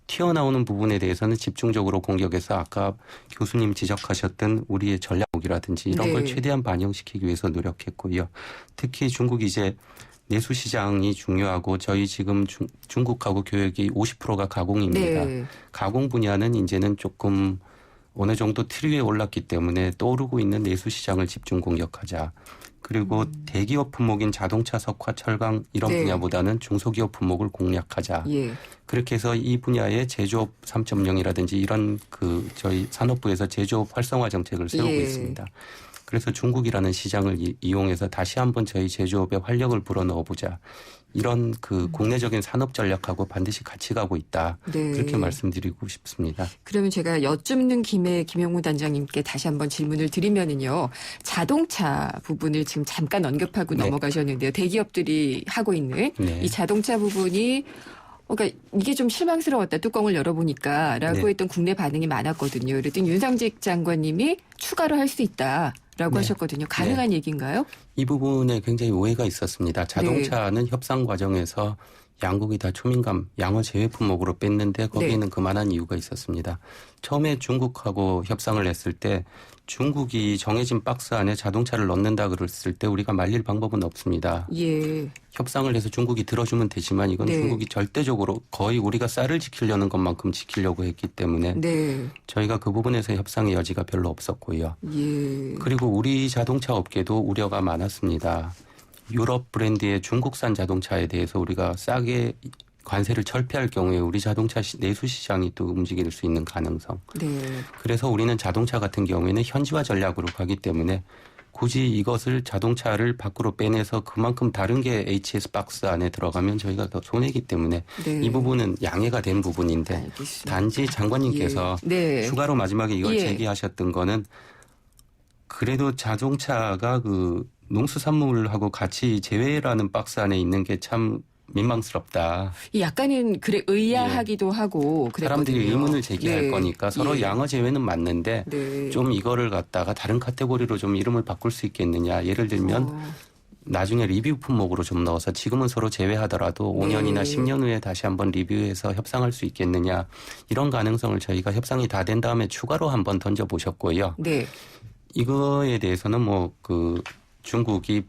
튀어나오는 부분에 대해서는 집중적으로 공격해서 아까 교수님 지적하셨던 우리의 전략이라든지 이런 걸 네. 최대한 반영시키기 위해서 노력했고요. 특히 중국이 이제 내수 시장이 중요하고 저희 지금 중국하고 교역이 50%가 가공입니다. 네. 가공 분야는 이제는 조금 어느 정도 트리 위에 올랐기 때문에 떠오르고 있는 내수 시장을 집중 공격하자. 그리고 대기업 품목인 자동차, 석화, 철강 이런 네. 분야보다는 중소기업 품목을 공략하자. 예. 그렇게 해서 이 분야의 제조업 3.0이라든지 이런 저희 산업부에서 제조업 활성화 정책을 세우고 예. 있습니다. 그래서 중국이라는 시장을 이용해서 다시 한번 저희 제조업에 활력을 불어넣어보자. 이런 국내적인 산업 전략하고 반드시 같이 가고 있다. 네. 그렇게 말씀드리고 싶습니다. 그러면 제가 여쭙는 김에 김영무 단장님께 다시 한번 질문을 드리면은요. 자동차 부분을 지금 잠깐 언급하고 네. 넘어가셨는데요. 대기업들이 하고 있는 네. 이 자동차 부분이 그러니까 이게 좀 실망스러웠다. 뚜껑을 열어보니까 라고 네. 했던 국내 반응이 많았거든요. 그랬더니 윤상직 장관님이 추가로 할 수 있다라고 네. 하셨거든요. 가능한 얘기인가요? 이 부분에 굉장히 오해가 있었습니다. 자동차는 협상 과정에서 양국이 다 초민감, 양어 제외 품목으로 뺐는데 거기에는 그만한 이유가 있었습니다. 처음에 중국하고 협상을 했을 때 중국이 정해진 박스 안에 자동차를 넣는다 그랬을 때 우리가 말릴 방법은 없습니다. 예. 협상을 해서 중국이 들어주면 되지만 이건 네. 중국이 절대적으로 거의 우리가 쌀을 지키려는 것만큼 지키려고 했기 때문에 네. 저희가 그 부분에서 협상의 여지가 별로 없었고요. 예. 그리고 우리 자동차 업계도 우려가 많았습니다. 유럽 브랜드의 중국산 자동차에 대해서 우리가 싸게 관세를 철폐할 경우에 우리 자동차 내수 시장이 또 움직일 수 있는 가능성. 네. 그래서 우리는 자동차 같은 경우에는 현지화 전략으로 가기 때문에 굳이 이것을 자동차를 밖으로 빼내서 그만큼 다른 게 HS 박스 안에 들어가면 저희가 더 손해이기 때문에 네. 이 부분은 양해가 된 부분인데 알겠습니다. 단지 장관님께서 예. 네. 추가로 마지막에 이걸 예. 제기하셨던 거는 그래도 자동차가 농수산물하고 같이 제외라는 박스 안에 있는 게 참 민망스럽다. 약간은 그래 의아하기도 하고 그랬거든요. 사람들이 의문을 제기할 네. 거니까 서로 예. 양어 제외는 맞는데 네. 좀 이거를 갖다가 다른 카테고리로 좀 이름을 바꿀 수 있겠느냐. 예를 들면 나중에 리뷰 품목으로 좀 넣어서 지금은 서로 제외하더라도 5년이나 10년 후에 다시 한번 리뷰해서 협상할 수 있겠느냐. 이런 가능성을 저희가 협상이 다 된 다음에 추가로 한번 던져보셨고요. 네. 이거에 대해서는 중국이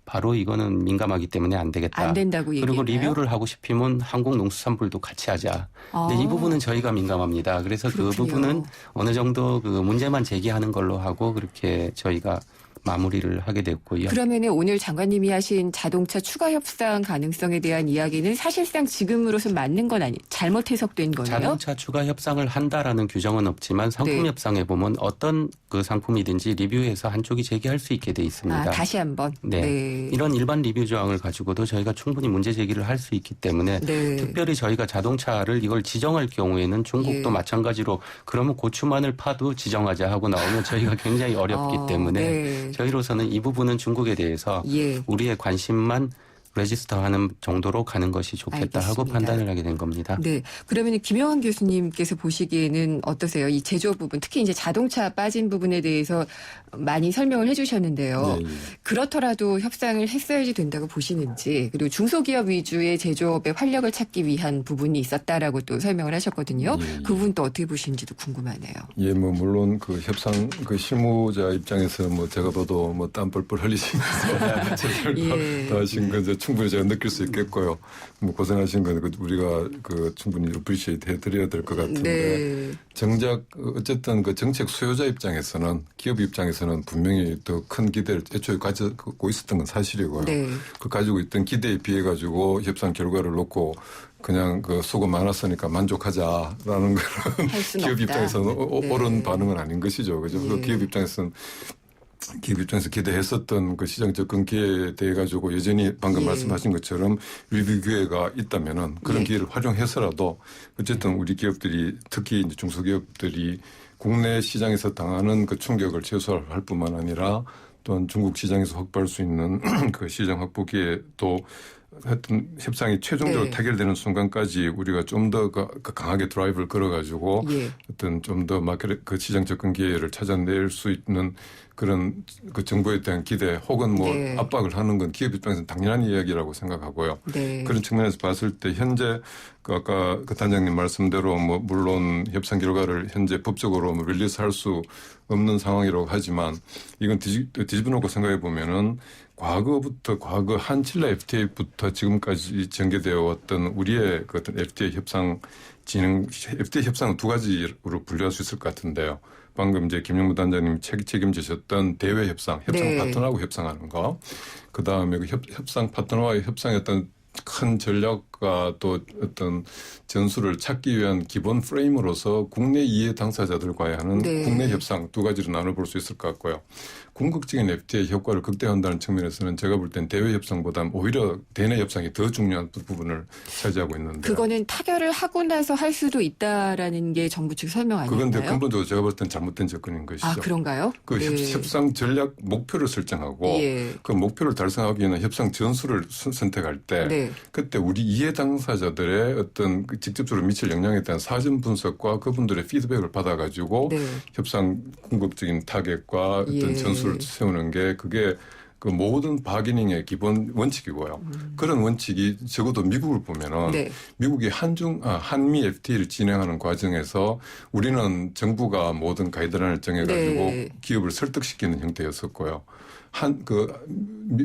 바로 이거는 민감하기 때문에 안 되겠다. 안 된다고 얘기했나요? 그리고 리뷰를 하고 싶으면 한국 농수산물도 같이 하자. 근데 이 부분은 저희가 민감합니다. 그래서 그렇군요. 그 부분은 어느 정도 문제만 제기하는 걸로 하고 그렇게 저희가 마무리를 하게 됐고요. 그러면 오늘 장관님이 하신 자동차 추가 협상 가능성에 대한 이야기는 사실상 지금으로서 맞는 건 잘못 해석된 거예요? 자동차 추가 협상을 한다라는 규정은 없지만 상품 네. 협상에 보면 어떤 상품이든지 리뷰해서 한쪽이 제기할 수 있게 돼 있습니다. 다시 한번. 네. 이런 일반 리뷰 조항을 가지고도 저희가 충분히 문제 제기를 할 수 있기 때문에 네. 특별히 저희가 자동차를 이걸 지정할 경우에는 중국도 예. 마찬가지로 그러면 고추마늘 파도 지정하자 하고 나오면 저희가 굉장히 어렵기 때문에 네. 저희로서는 이 부분은 중국에 대해서 예. 우리의 관심만 레지스터하는 정도로 가는 것이 좋겠다 하고 알겠습니다. 판단을 하게 된 겁니다. 네. 그러면 김영환 교수님께서 보시기에는 어떠세요? 이 제조업 부분, 특히 이제 자동차 빠진 부분에 대해서 많이 설명을 해주셨는데요. 네, 예. 그렇더라도 협상을 했어야지 된다고 보시는지, 그리고 중소기업 위주의 제조업에 활력을 찾기 위한 부분이 있었다라고 또 설명을 하셨거든요. 예, 예. 그 부분 또 어떻게 보시는지도 궁금하네요. 예, 물론 그 협상 실무자 입장에서 제가 봐도 땀 뻘뻘 흘리시면서 제대로 예. 다 하신 건 이제 충분히 제가 느낄 수 있겠고요. 고생하신 건 우리가 애프리시에이트 해드려야 될 것 같은데 네. 정작 어쨌든 정책 수요자 입장에서는 기업 입장에서는 분명히 더 큰 기대를 애초에 가지고 있었던 건 사실이고요. 네. 그 가지고 있던 기대에 비해 가지고 협상 결과를 놓고 그냥 수고 많았으니까 만족하자라는 그런 할 수는 기업 없다. 입장에서는 네. 옳은 반응은 아닌 것이죠. 그죠? 예. 그 기업 입장에서 기대했었던 그 시장 접근기회에 대해 가지고 여전히 방금 예. 말씀하신 것처럼 리뷰 기회가 있다면은 그런 예. 기회를 활용해서라도 어쨌든 우리 기업들이 특히 이제 중소기업들이 국내 시장에서 당하는 그 충격을 최소화할 뿐만 아니라 또한 중국 시장에서 확보할 수 있는 그 시장 확보 기회도 하여튼 협상이 최종적으로 네. 타결되는 순간까지 우리가 좀 더 강하게 드라이브를 걸어가지고 예. 어떤 좀 더 마켓 그 시장 접근 기회를 찾아낼 수 있는 그런 그 정부에 대한 기대 혹은 뭐 네. 압박을 하는 건 기업 입장에서는 당연한 이야기라고 생각하고요. 네. 그런 측면에서 봤을 때 현재 그 아까 그 단장님 말씀대로 뭐 물론 협상 결과를 현재 법적으로 뭐 릴리스할 수 없는 상황이라고 하지만 이건 뒤집어 놓고 생각해 보면은 과거 한 칠레 FTA부터 지금까지 전개되어 왔던 우리의 그 어떤 FTA 협상 FTA 협상은 두 가지로 분류할 수 있을 것 같은데요. 방금 이제 김영무 단장님이 책임지셨던 대외 협상 네. 파트너하고 협상하는 거. 그 다음에 그 협상 파트너와의 협상의 어떤 큰 전략과 또 어떤 전술을 찾기 위한 기본 프레임으로서 국내 이해 당사자들과의 하는 네. 국내 협상 두 가지로 나눠볼 수 있을 것 같고요. 궁극적인 FTA 효과를 극대화한다는 측면에서는 제가 볼 땐 대외 협상보다 오히려 대내 협상이 더 중요한 부분을 차지하고 있는데. 그거는 타결을 하고 나서 할 수도 있다라는 게 정부 측 설명 아니었나요? 그건데 근본적으로 제가 볼 땐 잘못된 접근인 것이죠. 아, 그런가요? 그 네. 협상 전략 목표를 설정하고 예. 그 목표를 달성하기 위한 협상 전술을 선택할 때 네. 그때 우리 이해 당사자들의 어떤 그 직접적으로 미칠 영향에 대한 사전 분석과 그분들의 피드백을 받아가지고 네. 협상 궁극적인 타겟과 어떤 예. 전술을 세우는 게 그게 그 모든 바기닝의 기본 원칙이고요. 그런 원칙이 적어도 미국을 보면은 네. 미국이 한미 FTA를 진행하는 과정에서 우리는 정부가 모든 가이드라인을 정해가지고 네. 기업을 설득시키는 형태였었고요.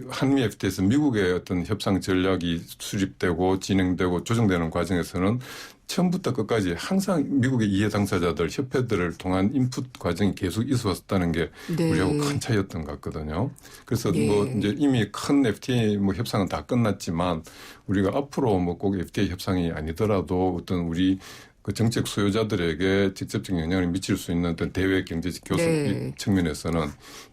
한미 FTA에서 미국의 어떤 협상 전략이 수립되고 진행되고 조정되는 과정에서는 처음부터 끝까지 항상 미국의 이해 당사자들, 협회들을 통한 인풋 과정이 계속 있어 왔다는 게 네. 우리하고 큰 차이였던 것 같거든요. 그래서 네. 뭐 이제 이미 큰 FTA 뭐 협상은 다 끝났지만 우리가 앞으로 뭐 꼭 FTA 협상이 아니더라도 어떤 우리 그 정책 수요자들에게 직접적인 영향을 미칠 수 있는 어떤 대외 경제적 교섭 네. 측면에서는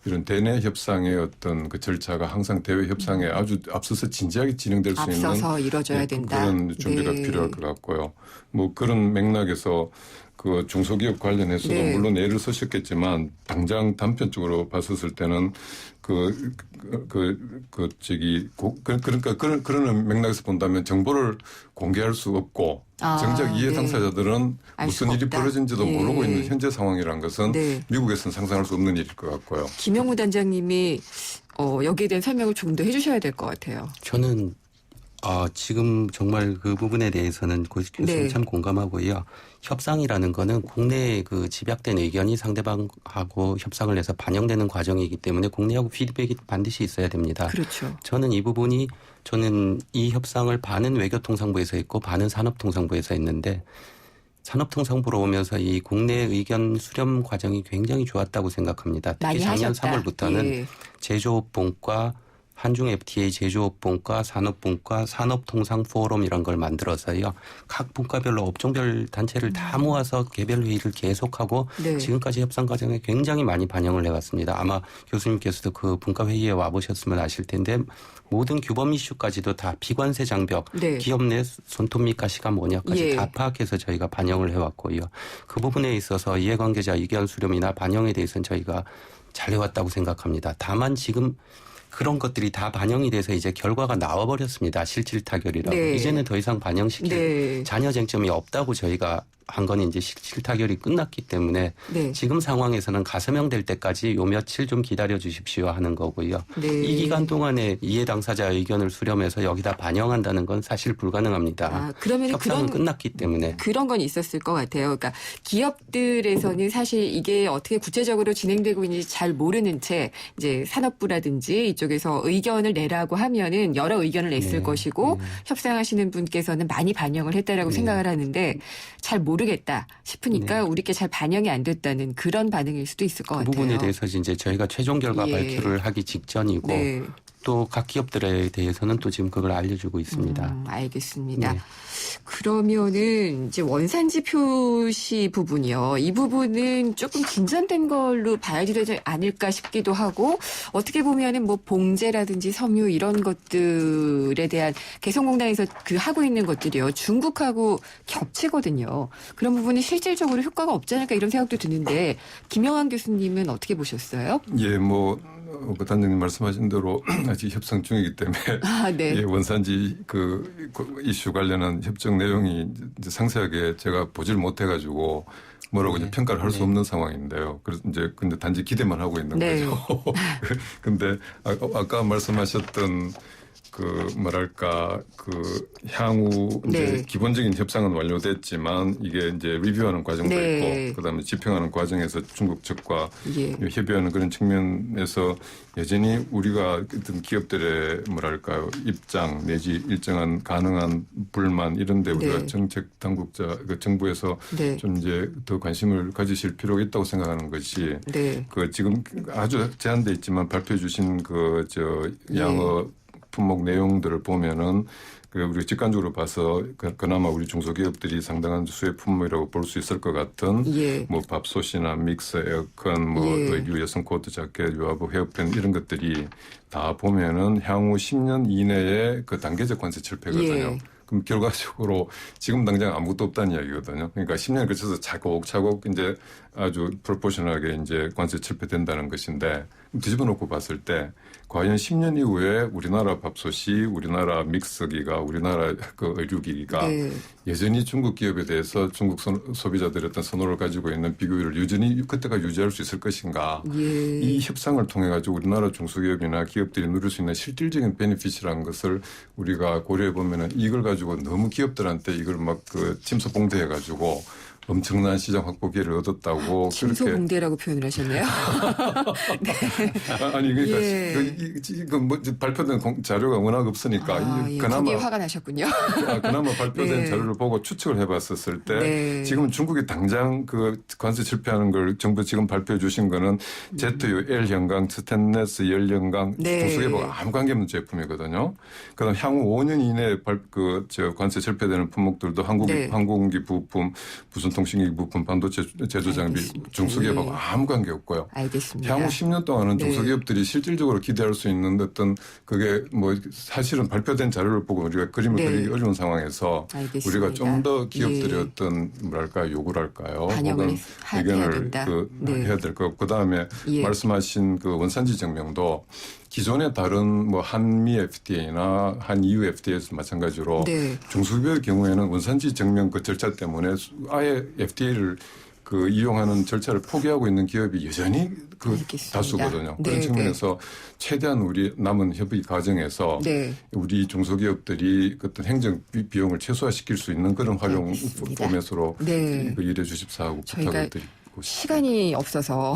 이런 대내 협상의 어떤 그 절차가 항상 대외 협상에 아주 앞서서 진지하게 진행될 수 있는 앞서서 이루어져야 된다. 그런 준비가 네. 필요할 것 같고요. 뭐 그런 맥락에서 그 중소기업 관련해서도 네. 물론 애를 쓰셨겠지만 당장 단편적으로 봤었을 때는 그러니까 그런 맥락에서 본다면 정보를 공개할 수 없고 정작 이해 네. 당사자들은 알 무슨 수가 일이 없다. 벌어진지도 예. 모르고 있는 현재 상황이란 것은 네. 미국에서는 상상할 수 없는 일일 것 같고요. 김영무 단장님이 여기에 대한 설명을 좀 더 해주셔야 될 것 같아요. 저는 지금 정말 그 부분에 대해서는 교수님 네. 참 공감하고요. 협상이라는 거는 국내에 그 집약된 의견이 상대방하고 협상을 해서 반영되는 과정이기 때문에 국내하고 피드백이 반드시 있어야 됩니다. 그렇죠. 저는 이 협상을 반은 외교통상부에서 했고 반은 산업통상부에서 했는데 산업통상부로 오면서 이 국내 의견 수렴 과정이 굉장히 좋았다고 생각합니다. 특히 많이 작년 하셨다. 3월부터는 예. 제조업본과 한중 FTA 제조업본과 산업본과 산업통상 포럼 이런 걸 만들어서요. 각 분과별로 업종별 단체를 다 모아서 개별 회의를 계속하고 네. 지금까지 협상 과정에 굉장히 많이 반영을 해왔습니다. 아마 교수님께서도 그 분과 회의에 와보셨으면 아실 텐데 모든 규범 이슈까지도 다 비관세 장벽, 네. 기업 내 손톱 밑 가시가 뭐냐까지 예. 다 파악해서 저희가 반영을 해왔고요. 그 부분에 있어서 이해관계자 의견 수렴이나 반영에 대해서는 저희가 잘 해왔다고 생각합니다. 다만 지금 그런 것들이 다 반영이 돼서 이제 결과가 나와버렸습니다. 실질 타결이라고. 네. 이제는 더 이상 반영시킬 네. 잔여 쟁점이 없다고 저희가 한 건 이제 실질 타결이 끝났기 때문에 네. 지금 상황에서는 가서명될 때까지 요 며칠 좀 기다려 주십시오 하는 거고요. 네. 이 기간 동안에 이해 당사자 의견을 수렴해서 여기다 반영한다는 건 사실 불가능합니다. 그러면 협상은 끝났기 때문에. 그런 건 있었을 것 같아요. 그러니까 기업들에서는 사실 이게 어떻게 구체적으로 진행되고 있는지 잘 모르는 채 이제 산업부라든지 이쪽에서 의견을 내라고 하면은 여러 의견을 냈을 네. 것이고 협상하시는 분께서는 많이 반영을 했다라고 생각을 하는데 잘 모르겠다 싶으니까 우리께 잘 반영이 안 됐다는 그런 반응일 수도 있을 것 그 같아요. 부분에 대해서 이제 저희가 최종 결과 예. 발표를 하기 직전이고 네. 또 각 기업들에 대해서는 또 지금 그걸 알려주고 있습니다. 알겠습니다. 네. 그러면은 이제 원산지 표시 부분이요. 이 부분은 조금 진전된 걸로 봐야 되지 않을까 싶기도 하고 어떻게 보면은 뭐 봉제라든지 섬유 이런 것들에 대한 개성공단에서 그 하고 있는 것들이요. 중국하고 겹치거든요. 그런 부분은 실질적으로 효과가 없지 않을까 이런 생각도 드는데 김영환 교수님은 어떻게 보셨어요? 예, 뭐 그 단장님 말씀하신 대로 아직 협상 중이기 때문에 네. 예, 원산지 그 이슈 관련한 협정 내용이 이제 상세하게 제가 보질 못해가지고 뭐라고 이제 평가를 할 수 없는 상황인데요. 그래서 이제 근데 단지 기대만 하고 있는 거죠. 근데 아까 말씀하셨던 그 뭐랄까 그 향후 이제 기본적인 협상은 완료됐지만 이게 이제 리뷰하는 과정도 있고 그다음에 집행하는 과정에서 중국 측과 협의하는 그런 측면에서 여전히 우리가 어떤 기업들의 뭐랄까요 입장 내지 일정한 가능한 불만 이런데 우리가 정책 당국자 그 정부에서 좀 이제 더 관심을 가지실 필요가 있다고 생각하는 것이 그 지금 아주 제한돼 있지만 발표해 주신 그 저 양어 품목 내용들을 보면은 그 우리 직관적으로 봐서 그나마 우리 중소기업들이 상당한 수혜 품목이라고 볼 수 있을 것 같은 뭐 밥솥이나 믹서, 에어컨, 뭐 여성 코트 자켓, 유아복, 헤어펜 이런 것들이 다 보면은 향후 10년 이내에 그 단계적 관세 철폐거든요. 그럼 결과적으로 지금 당장 아무것도 없다는 이야기거든요. 그러니까 10년 거쳐서 차곡차곡 이제 아주 프로포셔널하게 이제 관세 철폐된다는 것인데 뒤집어 놓고 봤을 때 과연 10년 이후에 우리나라 밥솥이 우리나라 믹서기가 우리나라 그 의류기기가 여전히 중국 기업에 대해서 중국 소비자들의 어떤 선호를 가지고 있는 비교율을 여전히 그때가 유지할 수 있을 것인가. 이 협상을 통해 가지고 우리나라 중소기업이나 기업들이 누릴 수 있는 실질적인 베네핏이라는 것을 우리가 고려해 보면은 이걸 가지고 너무 기업들한테 이걸 막 그 침소봉대해 가지고 엄청난 시장 확보 기회를 얻었다고 침소봉대라고 표현을 하셨네요. 아니 그러니까 뭐 발표된 관료가 워낙 없으니까 그나마 거기에 화가 나셨군요. 그나마 발표된 자료를 보고 추측을 해봤었을 때 지금 중국이 당장 그 관세 철폐하는 걸 정부 지금 발표해 주신 거는 ZU, L형광, 스테인레스, 열형광 중소기업하고 아무 관계없는 제품이거든요. 그다음 향후 5년 이내에 저 관세 철폐되는 품목들도 항공기 부품, 무슨 통신기 부품, 반도체 제조 장비, 중소기업하고 아무 관계 없고요. 알겠습니다. 향후 10년 동안은 중소기업들이 실질적으로 기대할 수 있는 어떤 그게 뭐 사실은 발표된 자료를 보고 우리가 그림을 그리기 어려운 상황에서 우리가 좀 더 기업들의 어떤 뭐랄까 요구랄까요? 혹은 의견을 해야 될 것. 그다음에 말씀하신 그 원산지 증명도 기존의 다른 뭐 한미 FTA나 한EU FTA에서 마찬가지로 중소기업의 경우에는 원산지 증명 그 절차 때문에 아예 FTA를 그 이용하는 절차를 포기하고 있는 기업이 여전히 그 다수거든요. 그런 측면에서 최대한 우리 남은 협의 과정에서 우리 중소기업들이 어떤 행정 비용을 최소화시킬 수 있는 그런 활용 포맷으로 일해 주십사 하고 부탁을 드립니다. 시간이 없어서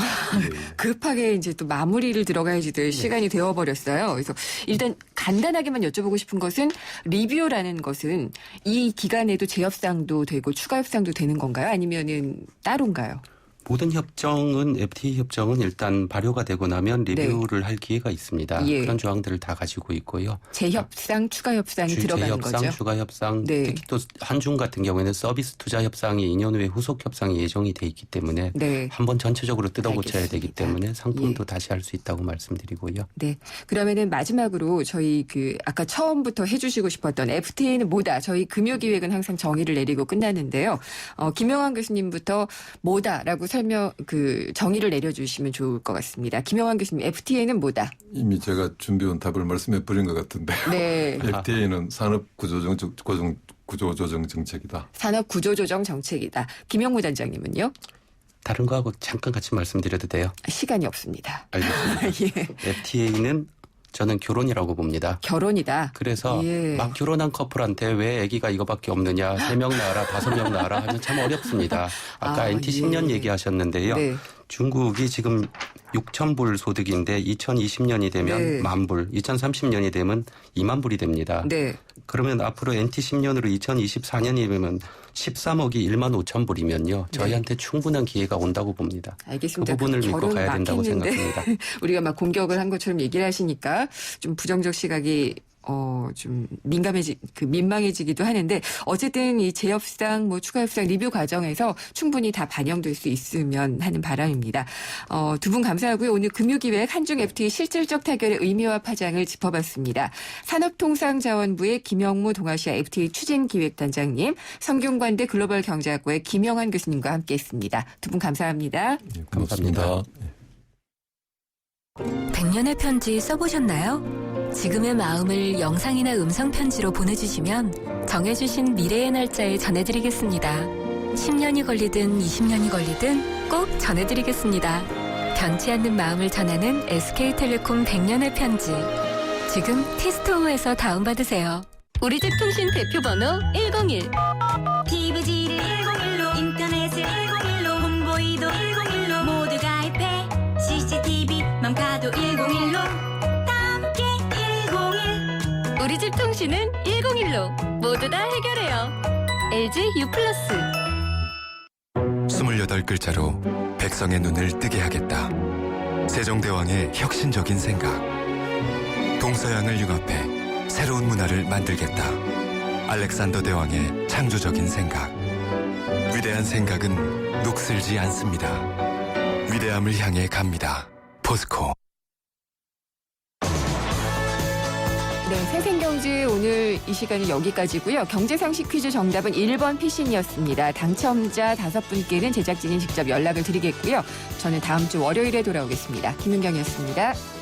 급하게 이제 또 마무리를 들어가야지 될 시간이 되어버렸어요. 그래서 일단 간단하게만 여쭤보고 싶은 것은 리뷰라는 것은 이 기간에도 재협상도 되고 추가 협상도 되는 건가요? 아니면은 따로인가요? 모든 협정은 FTA 협정은 일단 발효가 되고 나면 리뷰를 할 기회가 있습니다. 그런 조항들을 다 가지고 있고요. 재협상, 추가 협상이 들어가는 거죠. 재협상, 추가 협상, 특히 또 한중 같은 경우에는 서비스 투자 협상이 2년 후에 후속 협상이 예정이 돼 있기 때문에 한번 전체적으로 뜯어고쳐야 되기 때문에 상품도 다시 할 수 있다고 말씀드리고요. 네. 그러면은 마지막으로 저희 그 아까 처음부터 해주시고 싶었던 FTA는 뭐다. 저희 금요기획은 항상 정의를 내리고 끝나는데요. 김영환 교수님부터 뭐다라고 정의를 내려주시면 좋을 것 같습니다. 김영환 교수님, FTA는 뭐다? 이미 제가 준비한 답을 말씀해 버린 것 같은데. FTA는 산업구조조정 정책이다. 산업구조조정 정책이다. 김영무 단장님은요? 다른 거하고 잠깐 같이 말씀드려도 돼요? 시간이 없습니다. 알겠습니다. FTA는 저는 결혼이라고 봅니다. 결혼이다. 그래서 막 결혼한 커플한테 왜 아기가 이거밖에 없느냐, 3명 낳아라, 5명 낳아라 하면 참 어렵습니다. 아까 NT 10년 얘기하셨는데요. 중국이 지금 6,000불 소득인데 2020년이 되면 10,000불, 2030년이 되면 20,000불이 됩니다. 그러면 앞으로 NT 10년으로 2024년이 되면 13억이 15,000불이면요. 저희한테 충분한 기회가 온다고 봅니다. 알겠습니다. 그 부분을 믿고 가야 된다고 생각합니다. 우리가 막 공격을 한 것처럼 얘기를 하시니까 좀 부정적 시각이 좀 민망해지기도 하는데 어쨌든 이 재협상, 뭐 추가 협상 리뷰 과정에서 충분히 다 반영될 수 있으면 하는 바람입니다. 두 분 감사하고요. 오늘 금요기획 한중 FTA 실질적 타결의 의미와 파장을 짚어봤습니다. 산업통상자원부의 김영무 동아시아 FTA 추진기획단장님, 성균관대 글로벌경제학부의 김영환 교수님과 함께했습니다. 두 분 감사합니다. 고맙습니다. 100년의 편지 써보셨나요? 지금의 마음을 영상이나 음성 편지로 보내주시면 정해주신 미래의 날짜에 전해드리겠습니다. 10년이 걸리든 20년이 걸리든 꼭 전해드리겠습니다. 변치 않는 마음을 전하는 SK텔레콤 100년의 편지. 지금 티스토어에서 다운받으세요. 우리 집 통신 대표 번호 101. TV지를 101로 인터넷을 101로 홍보이도 101로 모두 가입해 CCTV만 봐도 101로 다 함께 101. 우리 집 통신은 101로 모두 다 해결해요. LG U+. 28글자로 백성의 눈을 뜨게 하겠다. 세종대왕의 혁신적인 생각. 동서양을 융합해 새로운 문화를 만들겠다. 알렉산더 대왕의 창조적인 생각. 위대한 생각은 녹슬지 않습니다. 위대함을 향해 갑니다. 포스코. 네, 생생경제 오늘 이 시간은 여기까지고요. 경제상식 퀴즈 정답은 1번 피신이었습니다. 당첨자 5분께는 제작진이 직접 연락을 드리겠고요. 저는 다음 주 월요일에 돌아오겠습니다. 김윤경이었습니다.